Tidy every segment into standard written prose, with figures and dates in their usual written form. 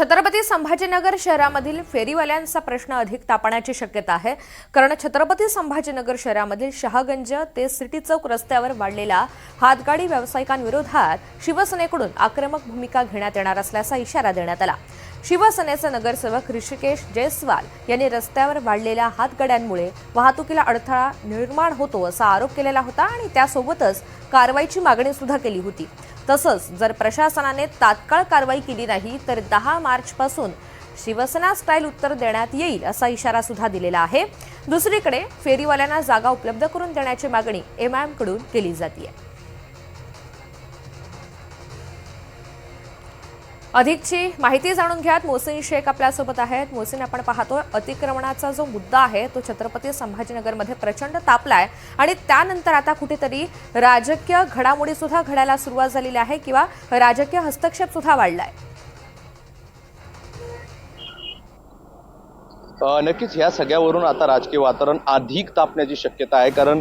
छत्रपती संभाजीनगर शहरामधील फेरीवाल्यांचा प्रश्न अधिक तापण्याची शक्यता आहे। कारण छत्रपती संभाजीनगर शहरामधील शहागंज ते सिटी चौक रस्त्यावर वाढलेल्या हातगाडी व्यावसायिकांविरोधात शिवसेनेकडून आक्रमक भूमिका घेण्यात येणार असल्याचा इशारा देण्यात आला। शिवसेनेचे नगरसेवक ऋषिकेश जयस्वाल यांनी रस्त्यावर वाढलेल्या हातगाड्यांमुळे वाहतुकीला अडथळा निर्माण होतो असा आरोप केलेला होता आणि त्यासोबतच कारवाईची मागणी सुद्धा केली होती। तसंच जर प्रशासनाने तात्काळ कारवाई केली नाही तर 10 मार्च पासून शिवसेना स्टाईल उत्तर देण्यात येईल असा इशारा सुद्धा दिलेला आहे। दुसरीकडे फेरीवाल्यांना जागा उपलब्ध करून देण्याची मागणी एमआयएम कडून केली जाते। अधिकची माहिती जाणून घ्यात मोहसिन शेख आपल्यासोबत आहेत। मोहसिन, आपण पाहतोय अतिक्रमणाचा जो मुद्दा आहे तो छत्रपती संभाजीनगरमध्ये प्रचंड तापलाय आणि त्यानंतर आता कुठेतरी राजकीय घडामोडी सुद्धा घडायला सुरुवात झालेली आहे किंवा राजकीय हस्तक्षेप सुद्धा वाढलाय। नक्कीच ह्या सगळ्यावरून आता राजकीय वातावरण अधिक तापण्याची शक्यता आहे। कारण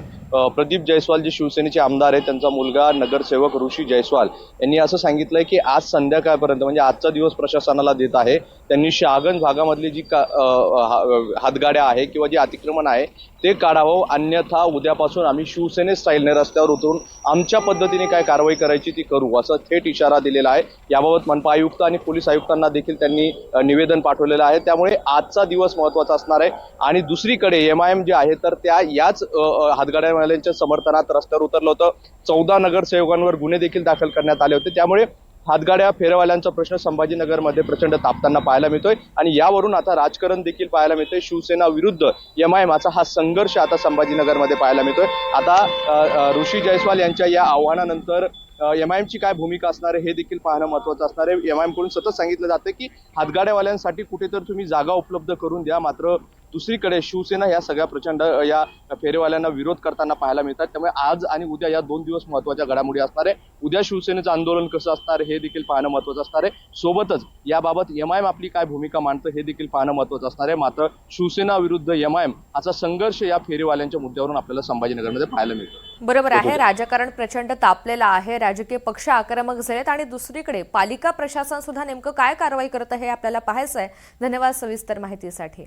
प्रदीप जयस्वाल जे शिवसेनेचे आमदार आहेत त्यांचा मुलगा नगरसेवक ऋषी जयस्वाल यांनी असं सांगितलंय की आज संध्याकाळपर्यंत म्हणजे आजचा दिवस प्रशासनाला देत आहे। त्यांनी शहागंज भागामधली जी हातगाड्या आहे किंवा जे अतिक्रमण आहे ते काढावं, अन्यथा उद्यापासून आम्ही शिवसेने स्टाईलने रस्त्यावर उतरून आमच्या पद्धतीने काय कारवाई करायची ती करू असं थेट इशारा दिलेला आहे। याबाबत मनपा आयुक्त आणि पोलीस आयुक्तांना देखील त्यांनी निवेदन पाठवलेलं आहे। त्यामुळे आजचा दिवस महत्त्वाचा असणार आहे। आणि दुसरीकडे एमआयएम जे आहे तर त्या याच हातगाड्यावाल्यांच्या समर्थनात रस्त्यावर उतरलं होतं। 14 नगरसेवकांवर गुन्हे देखील दाखल करण्यात आले होते। त्यामुळे हातगाड्या फेरीवाल्यांचा प्रश्न संभाजीनगरमध्ये प्रचंड तापताना पाहायला मिळतोय आणि यावरून आता राजकारण देखील पाहायला मिळतोय। शिवसेना विरुद्ध एमआयएमचा हा संघर्ष आता संभाजीनगरमध्ये पाहायला मिळतोय। आता ऋषी जयस्वाल यांच्या या आव्हानानंतर एमआयएमची काय भूमिका असणार आहे हे देखील पाहणं महत्त्वाचं असणार आहे। एमआयएम कडून सतत सांगितलं जातं की हातगाड्यावाल्यांसाठी कुठेतरी तुम्ही जागा उपलब्ध करून द्या, मात्र दुसरीकडे शिवसेना या सगळ्या प्रचंड या फेरीवाल्यांना विरोध करताना पाहायला मिळतात। त्यामुळे आज आणि उद्या या 2 दिवस महत्त्वाच्या घडामोडी असणार आहे। उद्या शिवसेनेचं आंदोलन कसं असणार हे देखील पाहणं महत्त्वाचं असणार आहे। सोबतच याबाबत एमआयएम आपली काय भूमिका मांडतं हे देखील पाहणं महत्त्वाचं असणार आहे। मात्र शिवसेना विरुद्ध एमआयएम असा संघर्ष या फेरीवाल्यांच्या मुद्द्यावरून आपल्याला संभाजीनगरमध्ये पाहायला मिळतो। बरोबर आहे, राजकारण प्रचंड तापलेलं आहे, राजकीय पक्ष आक्रमक झालेत आणि दुसरीकडे पालिका प्रशासन सुद्धा नेमकं काय कारवाई करतं हे आपल्याला पाहायचं आहे। धन्यवाद सविस्तर माहितीसाठी।